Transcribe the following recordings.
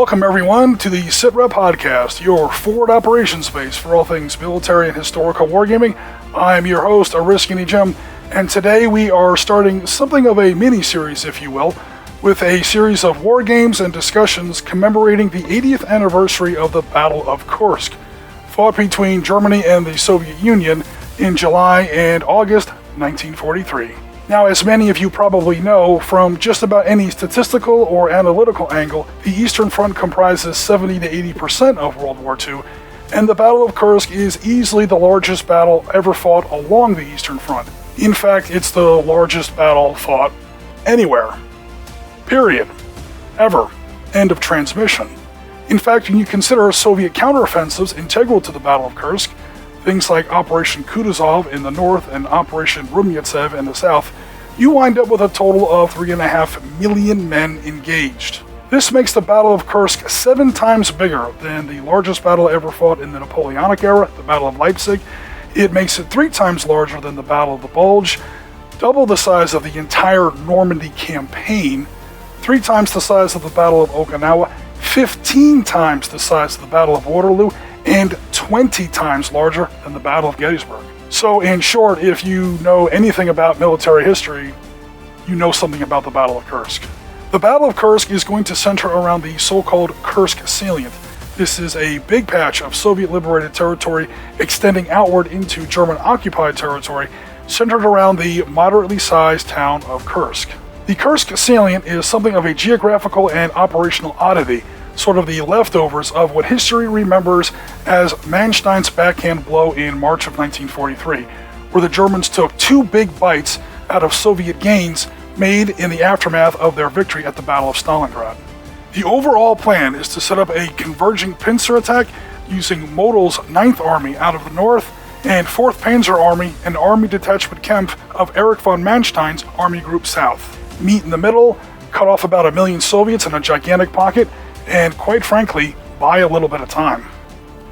Welcome everyone to the Sitrep podcast, your forward operations space for all things military and historical wargaming. I'm your host, Ariskini Jim, and today we are starting something of a mini-series, if you will, with a series of war games and discussions commemorating the 80th anniversary of the Battle of Kursk, fought between Germany and the Soviet Union in July and August 1943. Now, as many of you probably know, from just about any statistical or analytical angle, the Eastern Front comprises 70 to 80% of World War II, and the Battle of Kursk is easily the largest battle ever fought along the Eastern Front. In fact, it's the largest battle fought anywhere. Period. Ever. End of transmission. In fact, when you consider Soviet counteroffensives integral to the Battle of Kursk, things like Operation Kutuzov in the north and Operation Rumyantsev in the south, you wind up with a total of 3.5 million men engaged. This makes the Battle of Kursk 7 times bigger than the largest battle ever fought in the Napoleonic era, the Battle of Leipzig. It makes it 3 times larger than the Battle of the Bulge, double the size of the entire Normandy campaign, 3 times the size of the Battle of Okinawa, 15 times the size of the Battle of Waterloo, and 20 times larger than the Battle of Gettysburg. So in short, if you know anything about military history, you know something about the Battle of Kursk. The Battle of Kursk is going to center around the so-called Kursk salient. This is a big patch of Soviet-liberated territory extending outward into German-occupied territory, centered around the moderately sized town of Kursk. The Kursk salient is something of a geographical and operational oddity, sort of the leftovers of what history remembers as Manstein's backhand blow in March of 1943, where the Germans took 2 big bites out of Soviet gains made in the aftermath of their victory at the Battle of Stalingrad. The overall plan is to set up a converging Panther Attack using Model's 9th Army out of the north and 4th Panzer Army and Army Detachment Kempf of Erich von Manstein's Army Group South. Meet in the middle, cut off about 1 million Soviets in a gigantic pocket, and quite frankly, buy a little bit of time.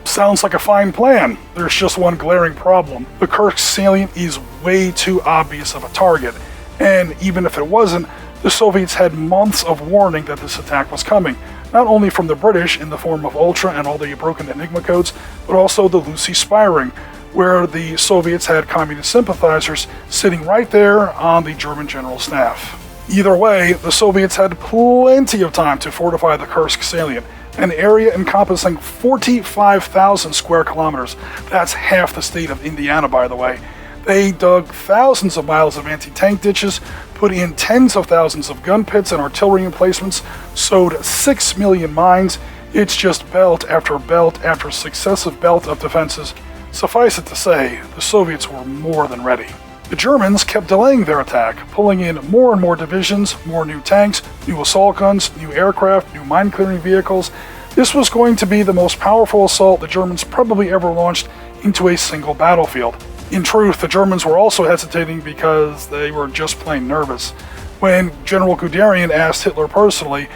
Sounds like a fine plan. There's just one glaring problem. The Kursk salient is way too obvious of a target, and even if it wasn't, the Soviets had months of warning that this attack was coming, not only from the British in the form of Ultra and all the broken Enigma codes, but also the Lucy Spiring, where the Soviets had communist sympathizers sitting right there on the German general staff. Either way, the Soviets had plenty of time to fortify the Kursk salient, an area encompassing 45,000 square kilometers. That's half the state of Indiana, by the way. They dug thousands of miles of anti-tank ditches, put in tens of thousands of gun pits and artillery emplacements, sowed 6 million mines. It's just belt after successive belt of defenses. Suffice it to say, the Soviets were more than ready. The Germans kept delaying their attack, pulling in more and more divisions, more new tanks, new assault guns, new aircraft, new mine-clearing vehicles. This was going to be the most powerful assault the Germans probably ever launched into a single battlefield. In truth, the Germans were also hesitating because they were just plain nervous. When General Guderian asked Hitler personally,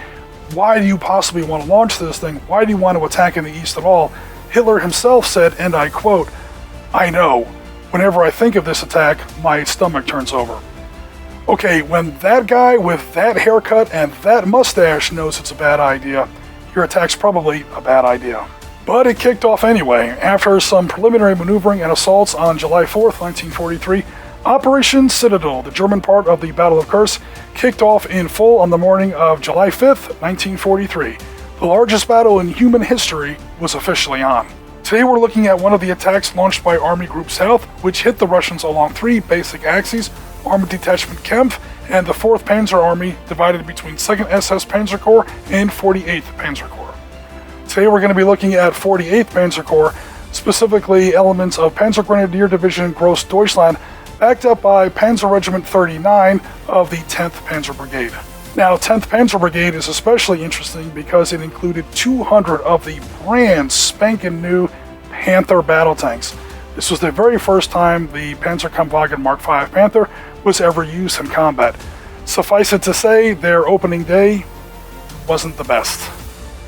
"Why do you possibly want to launch this thing? Why do you want to attack in the East at all?" Hitler himself said, and I quote, "I know. Whenever I think of this attack, my stomach turns over." Okay, when that guy with that haircut and that mustache knows it's a bad idea, your attack's probably a bad idea. But it kicked off anyway. After some preliminary maneuvering and assaults on July 4th, 1943, Operation Citadel, the German part of the Battle of Kursk, kicked off in full on the morning of July 5th, 1943. The largest battle in human history was officially on. Today we're looking at one of the attacks launched by Army Group South, which hit the Russians along 3 basic axes: Army Detachment Kempf and the 4th Panzer Army, divided between 2nd SS Panzer Corps and 48th Panzer Corps. Today we're going to be looking at 48th Panzer Corps, specifically elements of Panzergrenadier Division Grossdeutschland, backed up by Panzer Regiment 39 of the 10th Panzer Brigade. Now, 10th Panzer Brigade is especially interesting because it included 200 of the brand spanking new Panther battle tanks. This was the very first time the Panzerkampfwagen Mark V Panther was ever used in combat. Suffice it to say, their opening day wasn't the best.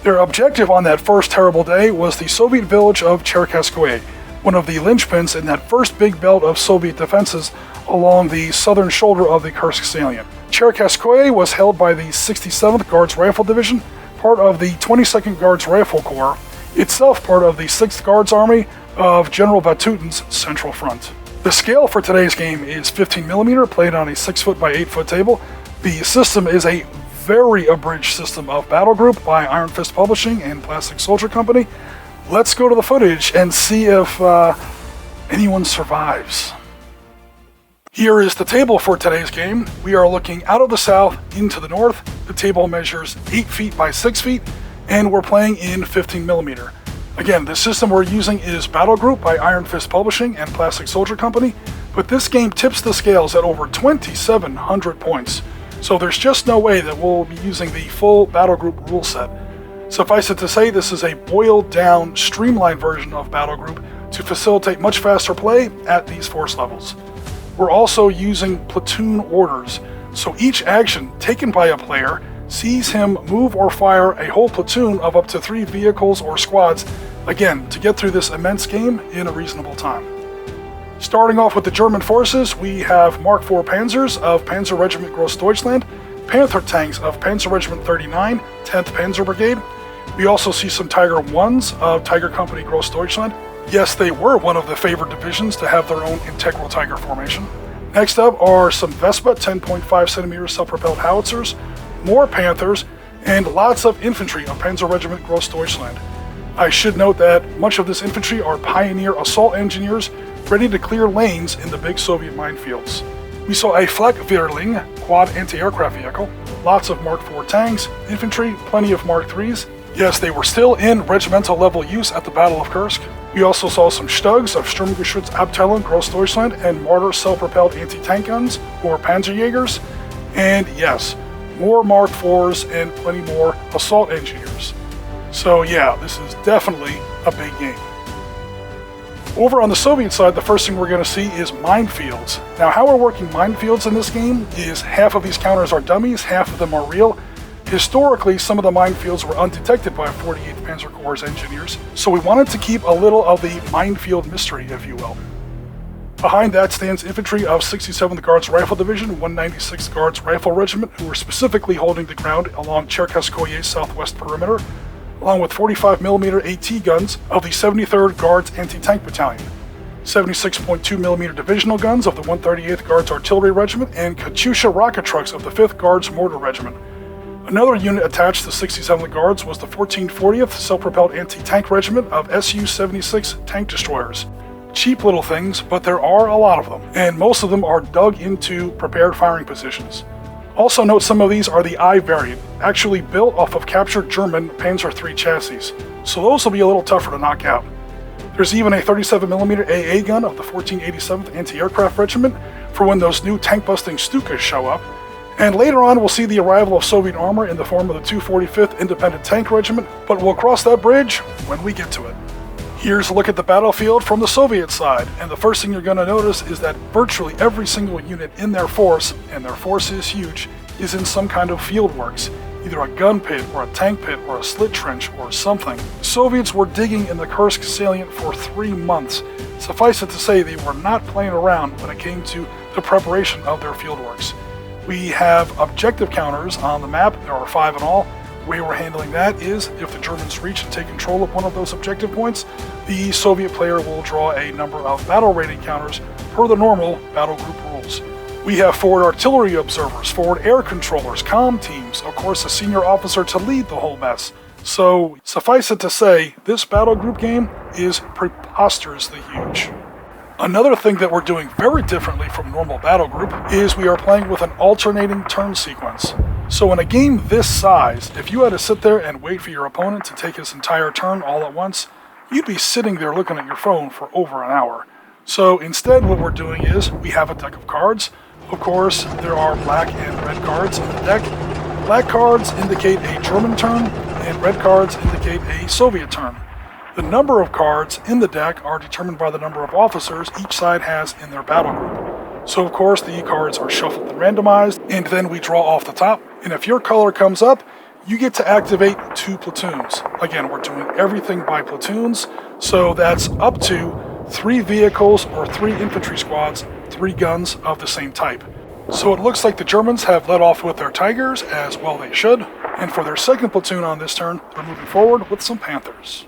Their objective on that first terrible day was the Soviet village of Cherkasskoye, one of the linchpins in that first big belt of Soviet defenses along the southern shoulder of the Kursk salient. Cherkasskoye was held by the 67th Guards Rifle Division, part of the 22nd Guards Rifle Corps, itself part of the 6th Guards Army of General Vatutin's Central Front. The scale for today's game is 15mm, played on a 6-foot by 8-foot table. The system is a very abridged system of Battlegroup by Ironfist Publishing and PzKpfw Company. Let's go to the footage and see if anyone survives. Here is the table for today's game. We are looking out of the south into the north. The table measures 8 feet by 6 feet, and we're playing in 15mm. Again, the system we're using is Battlegroup by Ironfist Publishing and PzKpfw Company, but this game tips the scales at over 2,700 points, so there's just no way that we'll be using the full Battlegroup rule set. Suffice it to say, this is a boiled down, streamlined version of Battlegroup to facilitate much faster play at these force levels. We're also using platoon orders, so each action taken by a player sees him move or fire a whole platoon of up to 3 vehicles or squads, again, to get through this immense game in a reasonable time. Starting off with the German forces, we have Mark IV Panzers of Panzer Regiment Grossdeutschland, Panther tanks of Panzer Regiment 39, 10th Panzer Brigade. We also see some Tiger 1s of Tiger Company Grossdeutschland. Yes, they were one of the favored divisions to have their own integral Tiger formation. Next up are some Vespa 10.5cm self-propelled howitzers, more Panthers, and lots of infantry of Panzer Regiment Grossdeutschland. I should note that much of this infantry are pioneer assault engineers ready to clear lanes in the big Soviet minefields. We saw a Flak-Vierling quad anti-aircraft vehicle, lots of Mark IV tanks, infantry, plenty of Mark IIIs. Yes, they were still in regimental level use at the Battle of Kursk. We also saw some Stugs of Sturmgeschützabteilung Grossdeutschland and Marder self-propelled anti-tank guns, or Panzerjägers, and yes, more Mark IVs and plenty more assault engineers. So yeah, this is definitely a big game. Over on the Soviet side, the first thing we're going to see is minefields. Now, how we're working minefields in this game is half of these counters are dummies, half of them are real. Historically, some of the minefields were undetected by 48th Panzer Corps' engineers, so we wanted to keep a little of the minefield mystery, if you will. Behind that stands infantry of 67th Guards Rifle Division, 196th Guards Rifle Regiment, who were specifically holding the ground along Cherkasskoye's southwest perimeter, along with 45mm AT guns of the 73rd Guards Anti-Tank Battalion, 76.2mm divisional guns of the 138th Guards Artillery Regiment, and Katyusha rocket trucks of the 5th Guards Mortar Regiment. Another unit attached to 67th Guards was the 1440th Self-Propelled Anti-Tank Regiment of Su-76 tank destroyers. Cheap little things, but there are a lot of them, and most of them are dug into prepared firing positions. Also note some of these are the I variant, actually built off of captured German Panzer III chassis, so those will be a little tougher to knock out. There's even a 37mm AA gun of the 1487th Anti-Aircraft Regiment for when those new tank-busting Stukas show up. And later on, we'll see the arrival of Soviet armor in the form of the 245th Independent Tank Regiment, but we'll cross that bridge when we get to it. Here's a look at the battlefield from the Soviet side, and the first thing you're going to notice is that virtually every single unit in their force, and their force is huge, is in some kind of field works, either a gun pit or a tank pit or a slit trench or something. The Soviets were digging in the Kursk salient for 3 months. Suffice it to say, they were not playing around when it came to the preparation of their field works. We have objective counters on the map. There are 5 in all. The way we're handling that is, if the Germans reach and take control of one of those objective points, the Soviet player will draw a number of battle rating counters per the normal battle group rules. We have forward artillery observers, forward air controllers, comm teams, of course a senior officer to lead the whole mess. So, suffice it to say, this battle group game is preposterously huge. Another thing that we're doing very differently from normal battle group is we are playing with an alternating turn sequence. So in a game this size, if you had to sit there and wait for your opponent to take his entire turn all at once, you'd be sitting there looking at your phone for over an hour. So instead what we're doing is we have a deck of cards. Of course, there are black and red cards in the deck. Black cards indicate a German turn, and red cards indicate a Soviet turn. The number of cards in the deck are determined by the number of officers each side has in their battle group. So of course the cards are shuffled and randomized, and then we draw off the top. And if your color comes up, you get to activate 2 platoons. Again, we're doing everything by platoons, so that's up to 3 vehicles or 3 infantry squads, 3 guns of the same type. So it looks like the Germans have led off with their Tigers, as well they should. And for their second platoon on this turn, they're moving forward with some Panthers.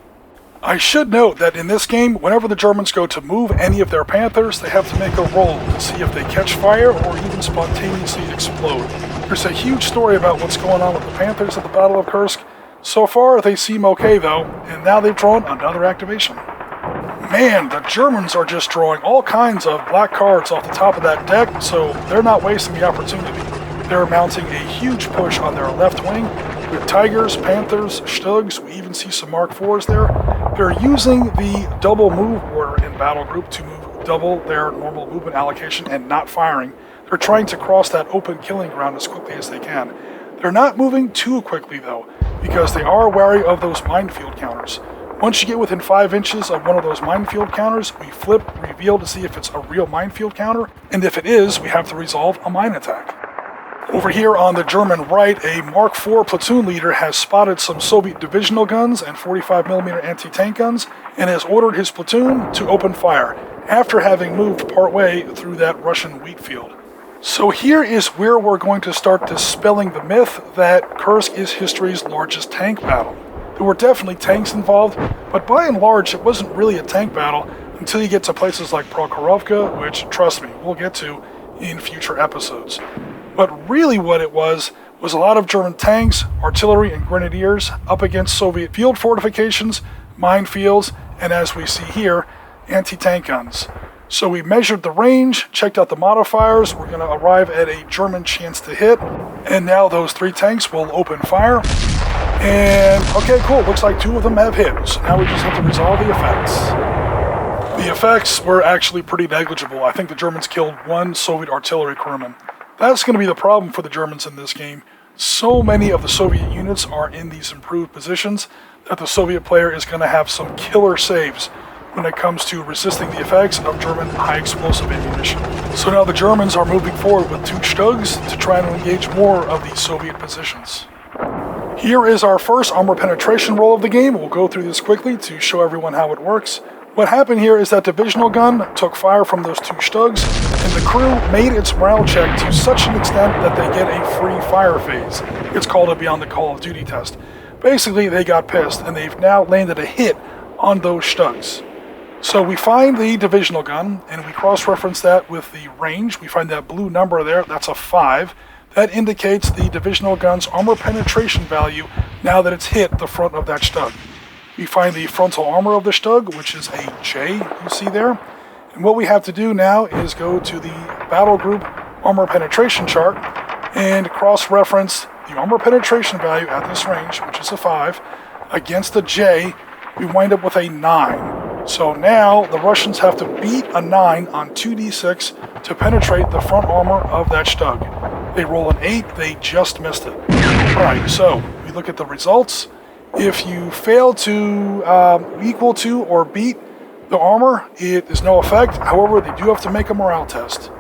I should note that in this game, whenever the Germans go to move any of their Panthers, they have to make a roll to see if they catch fire or even spontaneously explode. There's a huge story about what's going on with the Panthers at the Battle of Kursk. So far, they seem okay though, and now they've drawn another activation. Man, the Germans are just drawing all kinds of black cards off the top of that deck, so they're not wasting the opportunity. They're mounting a huge push on their left wing with Tigers, Panthers, Stugs. We even see some Mark IVs there. They're using the double move order in Battlegroup to move double their normal movement allocation and not firing. They're trying to cross that open killing ground as quickly as they can. They're not moving too quickly though, because they are wary of those minefield counters. Once you get within 5 inches of one of those minefield counters, we flip, reveal to see if it's a real minefield counter, and if it is, we have to resolve a mine attack. Over here on the German right, a Mark IV platoon leader has spotted some Soviet divisional guns and 45mm anti-tank guns, and has ordered his platoon to open fire, after having moved partway through that Russian wheat field. So here is where we're going to start dispelling the myth that Kursk is history's largest tank battle. There were definitely tanks involved, but by and large it wasn't really a tank battle until you get to places like Prokhorovka, which, trust me, we'll get to in future episodes. But really what it was a lot of German tanks, artillery, and grenadiers up against Soviet field fortifications, minefields, and as we see here, anti-tank guns. So we measured the range, checked out the modifiers, we're going to arrive at a German chance to hit, and now those 3 tanks will open fire. And, okay, cool, looks like 2 of them have hit, so now we just have to resolve the effects. The effects were actually pretty negligible. I think the Germans killed 1 Soviet artillery crewman. That's going to be the problem for the Germans in this game. So many of the Soviet units are in these improved positions that the Soviet player is going to have some killer saves when it comes to resisting the effects of German high-explosive ammunition. So now the Germans are moving forward with 2 Stugs to try and engage more of these Soviet positions. Here is our first Armour Penetration roll of the game. We'll go through this quickly to show everyone how it works. What happened here is that divisional gun took fire from those 2 Stugs, and the crew made its morale check to such an extent that they get a free fire phase. It's called a Beyond the Call of Duty test. Basically, they got pissed, and they've now landed a hit on those Stugs. So we find the divisional gun, and we cross-reference that with the range. We find that blue number there, that's a 5. That indicates the divisional gun's armor penetration value now that it's hit the front of that Stug. We find the frontal armor of the Stug, which is a J, you see there. And what we have to do now is go to the Battlegroup armor penetration chart and cross-reference the armor penetration value at this range, which is a 5, against the J. We wind up with a 9. So now the Russians have to beat a 9 on 2d6 to penetrate the front armor of that Stug. They roll an 8, they just missed it. Alright, so we look at the results. If you fail to equal to or beat the armor, it is no effect. However, they do have to make a morale test.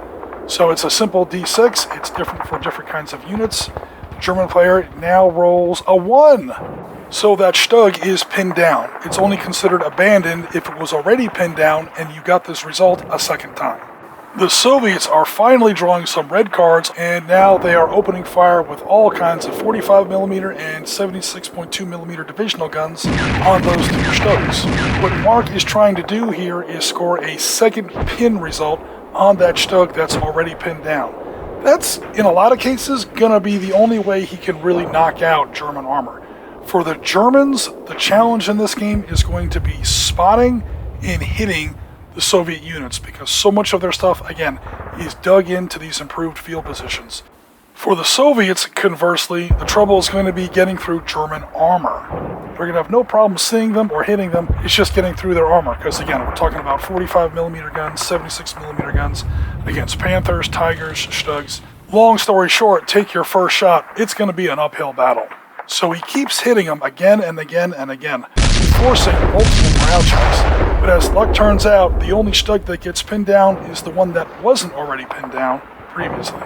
So it's a simple d6. It's different for different kinds of units. The German player now rolls a 1. So that Stug is pinned down. It's only considered abandoned if it was already pinned down and you got this result a second time. The Soviets are finally drawing some red cards, and now they are opening fire with all kinds of 45mm and 76.2mm divisional guns on those 2 Stugs. What Mark is trying to do here is score a second pin result on that Stug that's already pinned down. That's, in a lot of cases, going to be the only way he can really knock out German armor. For the Germans, the challenge in this game is going to be spotting and hitting the Soviet units, because so much of their stuff, again, is dug into these improved field positions. For the Soviets, conversely, the trouble is going to be getting through German armor. They're going to have no problem seeing them or hitting them, it's just getting through their armor, because again, we're talking about 45mm guns, 76mm guns against Panthers, Tigers, Stugs. Long story short, take your first shot, it's going to be an uphill battle. So he keeps hitting them again and again and again, forcing multiple morale checks. But as luck turns out, the only Stug that gets pinned down is the one that wasn't already pinned down previously.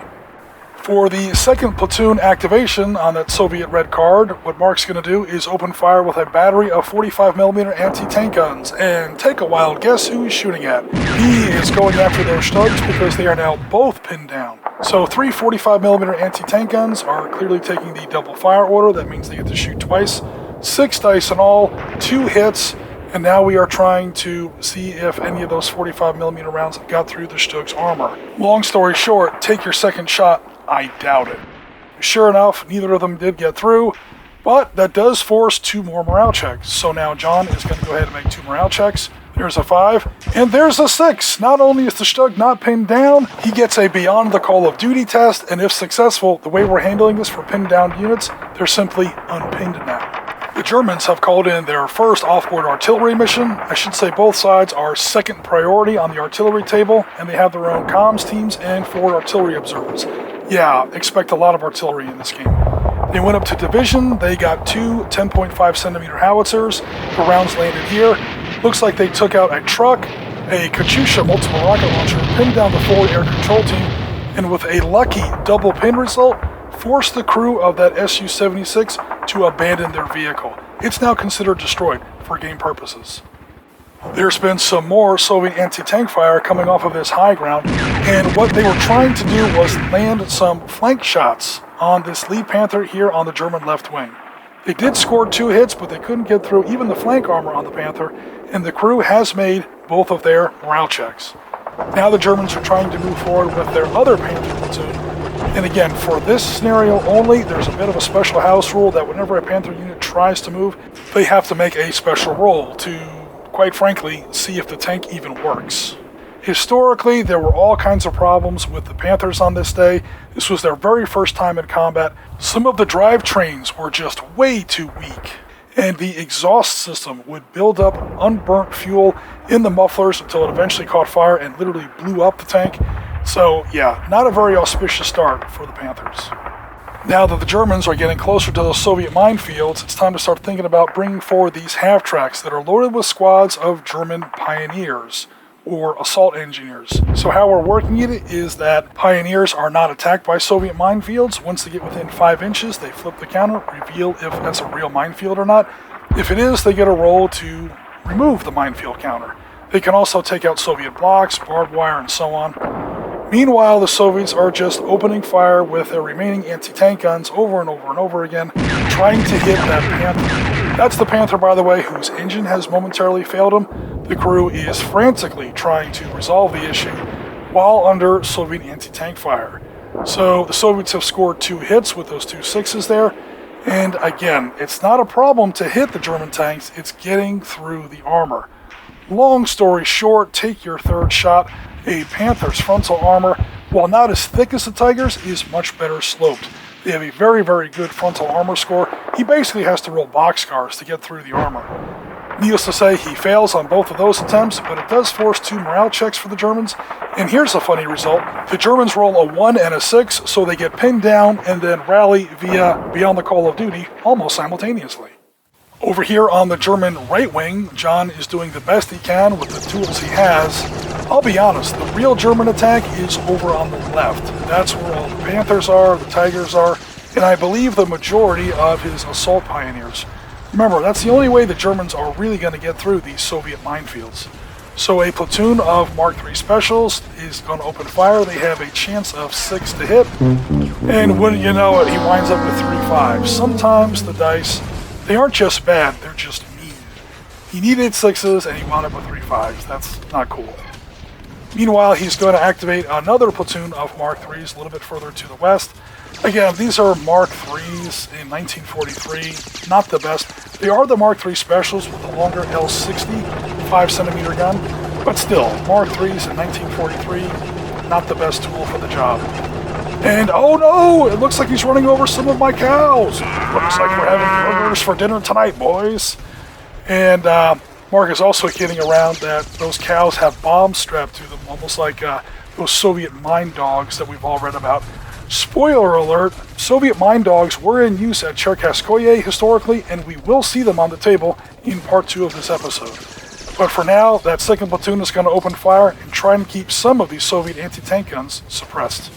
For the second platoon activation on that Soviet red card, what Mark's going to do is open fire with a battery of 45mm anti-tank guns, and take a wild guess who he's shooting at. He is going after those Stugs because they are now both pinned down. So 3 45mm anti-tank guns are clearly taking the double fire order. That means they get to shoot twice. 6 dice in all, 2 hits, and now we are trying to see if any of those 45mm rounds got through the Stug's armor. Long story short, take your second shot. I doubt it. Sure enough, neither of them did get through, but that does force 2 more morale checks. So now John is going to go ahead and make 2 morale checks. There's a 5, and there's a 6. Not only is the Stug not pinned down, he gets a Beyond the Call of Duty test, and if successful, the way we're handling this for pinned down units, they're simply unpinned now. The Germans have called in their first off-board artillery mission. I should say both sides are second priority on the artillery table, and they have their own comms teams and forward artillery observers. Yeah, expect a lot of artillery in this game. They went up to division. They got 2 10.5 centimeter howitzers. The rounds landed here. Looks like they took out a truck, a Katyusha multiple rocket launcher, pinned down the forward air control team, and with a lucky double pin result, forced the crew of that Su-76 to abandon their vehicle. It's now considered destroyed for game purposes. There's been some more Soviet anti-tank fire coming off of this high ground, and what they were trying to do was land some flank shots on this lead Panther here on the German left wing. They did score 2 hits, but they couldn't get through even the flank armor on the Panther, and the crew has made both of their morale checks. Now the Germans are trying to move forward with their other Panther platoon, and again, for this scenario only, there's a bit of a special house rule that whenever a Panther unit tries to move, they have to make a special roll to, quite frankly, see if the tank even works. Historically, there were all kinds of problems with the Panthers on this day. This was their very first time in combat. Some of the drivetrains were just way too weak, and the exhaust system would build up unburnt fuel in the mufflers until it eventually caught fire and literally blew up the tank. So yeah, not a very auspicious start for the Panthers. Now that the Germans are getting closer to those Soviet minefields, it's time to start thinking about bringing forward these half-tracks that are loaded with squads of German pioneers, or assault engineers. So how we're working it is that pioneers are not attacked by Soviet minefields. Once they get within 5 inches, they flip the counter, reveal if that's a real minefield or not. If it is, they get a roll to remove the minefield counter. They can also take out Soviet blocks, barbed wire, and so on. Meanwhile, the Soviets are just opening fire with their remaining anti-tank guns over and over and over again, trying to hit that Panther. That's the Panther, by the way, whose engine has momentarily failed him. The crew is frantically trying to resolve the issue while under Soviet anti-tank fire. So the Soviets have scored 2 hits with those 2 6s there, and again, it's not a problem to hit the German tanks, it's getting through the armor. Long story short, take your third shot. A Panther's frontal armor, while not as thick as the Tiger's, is much better sloped. They have a very, very good frontal armor score. He basically has to roll boxcars to get through the armor. Needless to say, he fails on both of those attempts, but it does force 2 morale checks for the Germans. And here's a funny result. The Germans roll a 1 and a 6, so they get pinned down and then rally via Beyond the Call of Duty almost simultaneously. Over here on the German right wing, John is doing the best he can with the tools he has. I'll be honest, the real German attack is over on the left. That's where all the Panthers are, the Tigers are, and I believe the majority of his assault pioneers. Remember, that's the only way the Germans are really going to get through these Soviet minefields. So a platoon of Mark III Specials is going to open fire. They have a chance of 6 to hit, and wouldn't you know it, he winds up with 3 5s. Sometimes the dice, they aren't just bad, they're just mean. He needed 6s and he wound up with 3 5s. That's not cool. Meanwhile, he's going to activate another platoon of Mark IIIs a little bit further to the west. Again, these are Mark IIIs in 1943, not the best. They are the Mark III Specials with the longer L60 5cm gun, but still, Mark IIIs in 1943, not the best tool for the job. And oh no, it looks like he's running over some of my cows. Looks like we're having burgers for dinner tonight, boys. And Mark is also kidding around that those cows have bombs strapped to them, almost like those Soviet mine dogs that we've all read about. Spoiler alert, Soviet mine dogs were in use at Cherkasskoye historically, and we will see them on the table in part 2 of this episode. But for now, that second platoon is going to open fire and try and keep some of these Soviet anti-tank guns suppressed.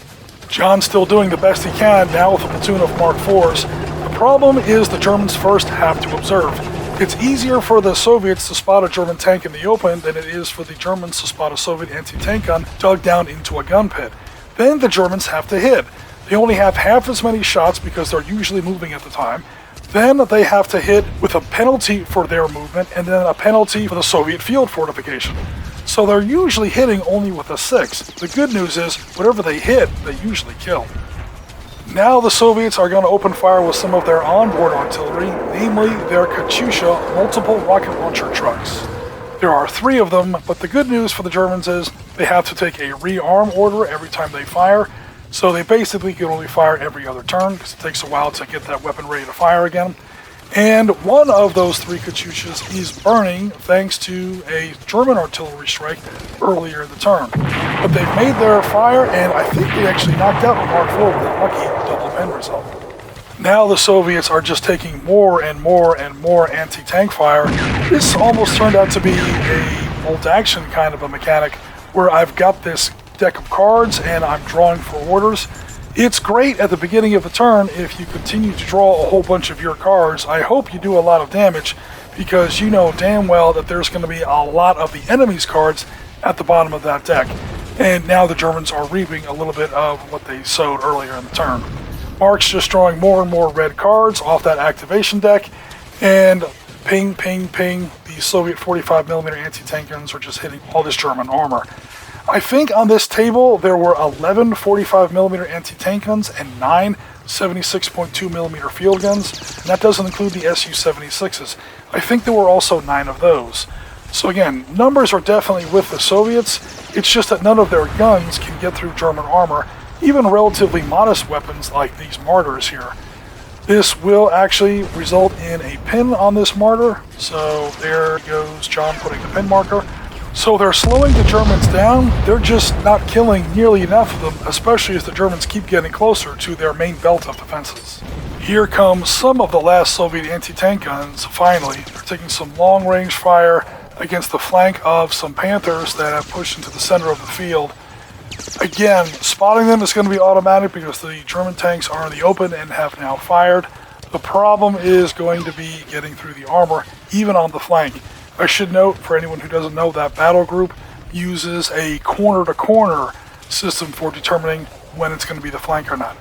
John's still doing the best he can now with a platoon of Mark IVs. The problem is the Germans first have to observe. It's easier for the Soviets to spot a German tank in the open than it is for the Germans to spot a Soviet anti-tank gun dug down into a gun pit. Then the Germans have to hit. They only have half as many shots because they're usually moving at the time. Then they have to hit with a penalty for their movement and then a penalty for the Soviet field fortification. So they're usually hitting only with a 6. The good news is, whatever they hit, they usually kill. Now the Soviets are going to open fire with some of their onboard artillery, namely their Katyusha multiple rocket launcher trucks. There are 3 of them, but the good news for the Germans is they have to take a rearm order every time they fire, so they basically can only fire every other turn because it takes a while to get that weapon ready to fire again. And one of those 3 Katyushas is burning thanks to a German artillery strike earlier in the turn. But they've made their fire, and I think they actually knocked out a Mark IV with a lucky double pen result. Now the Soviets are just taking more and more and more anti-tank fire. This almost turned out to be a bolt-action kind of a mechanic where I've got this deck of cards and I'm drawing for orders. It's great at the beginning of a turn if you continue to draw a whole bunch of your cards. I hope you do a lot of damage because you know damn well that there's going to be a lot of the enemy's cards at the bottom of that deck. And now the Germans are reaping a little bit of what they sowed earlier in the turn. Mark's just drawing more and more red cards off that activation deck, and ping, ping, ping, the Soviet 45mm anti-tank guns are just hitting all this German armor. I think on this table there were 11 45mm anti-tank guns and 9 76.2mm field guns, and that doesn't include the Su-76s. I think there were also 9 of those. So again, numbers are definitely with the Soviets, it's just that none of their guns can get through German armor, even relatively modest weapons like these mortars here. This will actually result in a pin on this mortar, so there goes John putting the pin marker. So they're slowing the Germans down, they're just not killing nearly enough of them, especially as the Germans keep getting closer to their main belt of defenses. Here comes some of the last Soviet anti-tank guns, finally. They're taking some long-range fire against the flank of some Panthers that have pushed into the center of the field. Again, spotting them is going to be automatic because the German tanks are in the open and have now fired. The problem is going to be getting through the armor, even on the flank. I should note, for anyone who doesn't know, that Battlegroup uses a corner-to-corner system for determining when it's going to be the flank or not.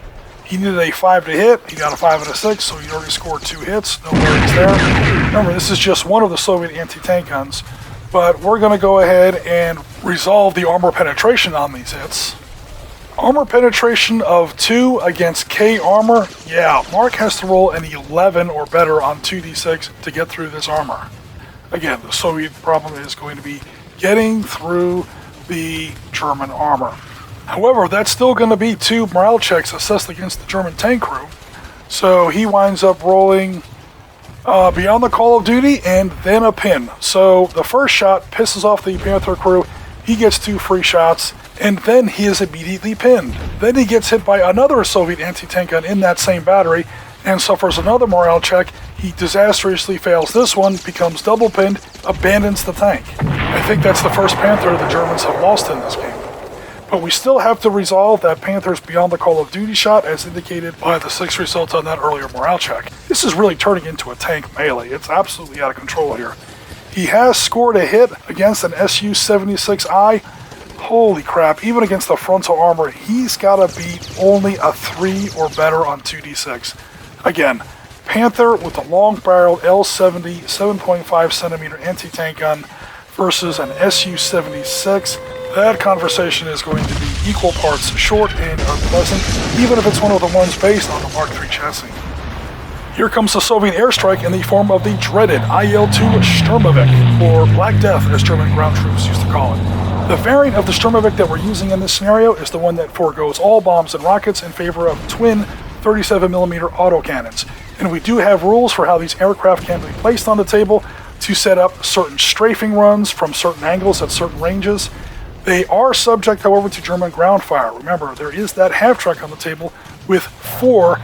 He needed a 5 to hit, he got a 5 and a 6, so he already scored 2 hits, no worries there. Remember, this is just one of the Soviet anti-tank guns, but we're going to go ahead and resolve the armor penetration on these hits. Armor penetration of 2 against K armor, yeah, Mark has to roll an 11 or better on 2d6 to get through this armor. Again, the Soviet problem is going to be getting through the German armor. However, that's still going to be 2 morale checks assessed against the German tank crew. So he winds up rolling beyond the call of duty and then a pin. So the first shot pisses off the Panther crew. He gets 2 free shots, and then he is immediately pinned. Then he gets hit by another Soviet anti-tank gun in that same battery and suffers another morale check. He disastrously fails this one, becomes double pinned, abandons the tank. I think that's the first Panther the Germans have lost in this game. But we still have to resolve that Panther's beyond the call of duty shot as indicated by the 6 results on that earlier morale check. This is really turning into a tank melee. It's absolutely out of control here. He has scored a hit against an Su-76I. Holy crap, even against the frontal armor, he's got to beat only a 3 or better on 2d6. Again, Panther with a long-barreled L70 7.5cm anti-tank gun versus an Su-76. That conversation is going to be equal parts short and unpleasant, even if it's one of the ones based on the Mark III chassis. Here comes the Soviet airstrike in the form of the dreaded IL-2 Sturmovik, or Black Death as German ground troops used to call it. The variant of the Sturmovik that we're using in this scenario is the one that forgoes all bombs and rockets in favor of twin 37mm autocannons. And we do have rules for how these aircraft can be placed on the table to set up certain strafing runs from certain angles at certain ranges. They are subject, however, to German ground fire. Remember, there is that half-track on the table with 4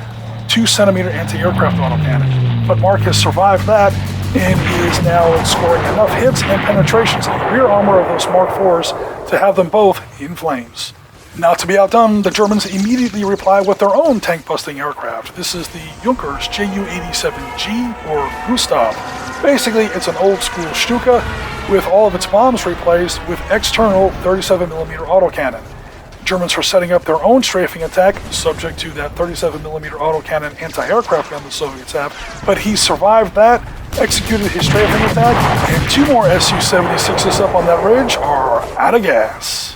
2cm anti-aircraft autocannon. But Mark has survived that and is now scoring enough hits and penetrations in the rear armor of those Mark IVs to have them both in flames. Not to be outdone, the Germans immediately reply with their own tank-busting aircraft. This is the Junkers Ju-87G, or Gustav. Basically, it's an old-school Stuka with all of its bombs replaced with external 37mm autocannon. The Germans are setting up their own strafing attack, subject to that 37mm autocannon anti-aircraft gun the Soviets have, but he survived that, executed his strafing attack, and 2 more Su-76s up on that ridge are out of gas.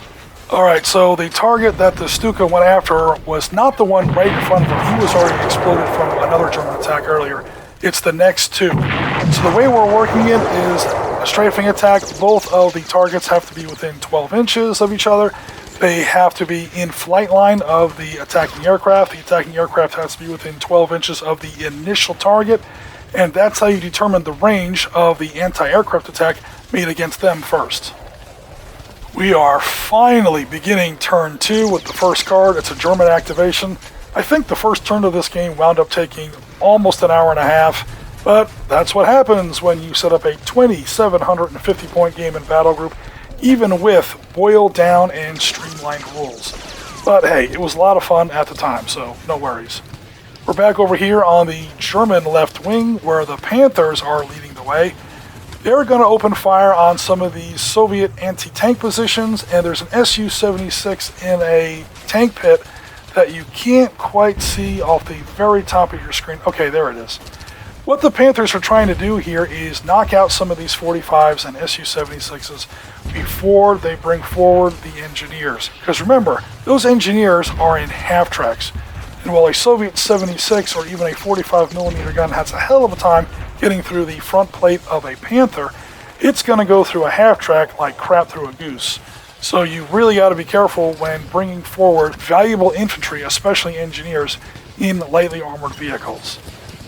Alright, so the target that the Stuka went after was not the one right in front of him. He was already exploded from another German attack earlier. It's the next 2. So the way we're working it is a strafing attack. Both of the targets have to be within 12 inches of each other. They have to be in flight line of the attacking aircraft. The attacking aircraft has to be within 12 inches of the initial target. And that's how you determine the range of the anti-aircraft attack made against them first. We are finally beginning turn 2 with the first card. It's a German activation. I think the first turn of this game wound up taking almost an hour and a half, but that's what happens when you set up a 2,750 point game in Battlegroup, even with boiled down and streamlined rules. But hey, it was a lot of fun at the time, so no worries. We're back over here on the German left wing, where the Panthers are leading the way. They're going to open fire on some of these Soviet anti-tank positions, and there's an Su-76 in a tank pit that you can't quite see off the very top of your screen. Okay, there it is. What the Panthers are trying to do here is knock out some of these 45s and Su-76s before they bring forward the engineers. Because remember, those engineers are in half-tracks. And while a Soviet 76 or even a 45mm gun has a hell of a time getting through the front plate of a Panther, it's going to go through a half-track like crap through a goose. So you really got to be careful when bringing forward valuable infantry, especially engineers, in lightly armored vehicles.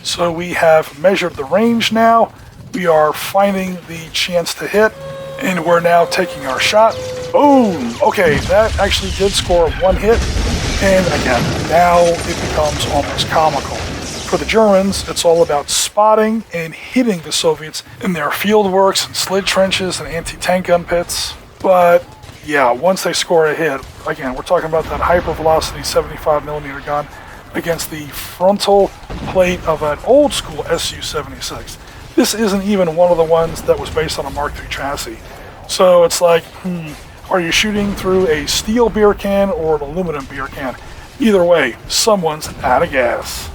So we have measured the range now, we are finding the chance to hit, and we're now taking our shot. Boom! Okay, that actually did score 1 hit, and again, now it becomes almost comical. For the Germans, it's all about spotting and hitting the Soviets in their field works and slid trenches and anti-tank gun pits. But yeah, once they score a hit, again, we're talking about that hypervelocity 75mm gun against the frontal plate of an old school Su-76. This isn't even one of the ones that was based on a Mark III chassis. So it's like, are you shooting through a steel beer can or an aluminum beer can? Either way, someone's out of gas.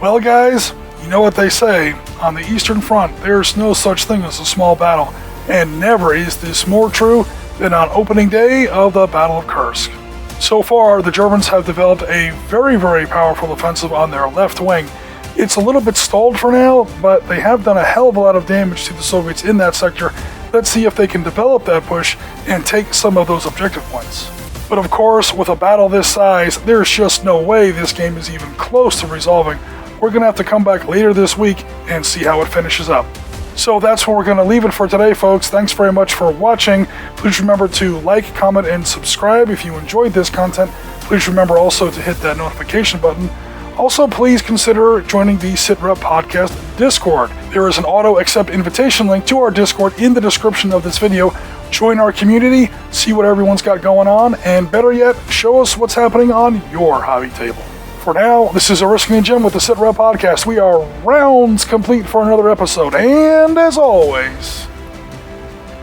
Well guys, you know what they say, on the Eastern Front there's no such thing as a small battle, and never is this more true than on opening day of the Battle of Kursk. So far, the Germans have developed a very, very powerful offensive on their left wing. It's a little bit stalled for now, but they have done a hell of a lot of damage to the Soviets in that sector. Let's see if they can develop that push and take some of those objective points. But of course, with a battle this size, there's just no way this game is even close to resolving. We're going to have to come back later this week and see how it finishes up. So that's where we're going to leave it for today, folks. Thanks very much for watching. Please remember to like, comment, and subscribe if you enjoyed this content. Please remember also to hit that notification button. Also, please consider joining the Sitrep Podcast Discord. There is an auto-accept invitation link to our Discord in the description of this video. Join our community, see what everyone's got going on, and better yet, show us what's happening on your hobby table. For now, this is Risking and Jim with the Sitrep Podcast. We are rounds complete for another episode, and as always,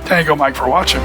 Tango Mike for watching.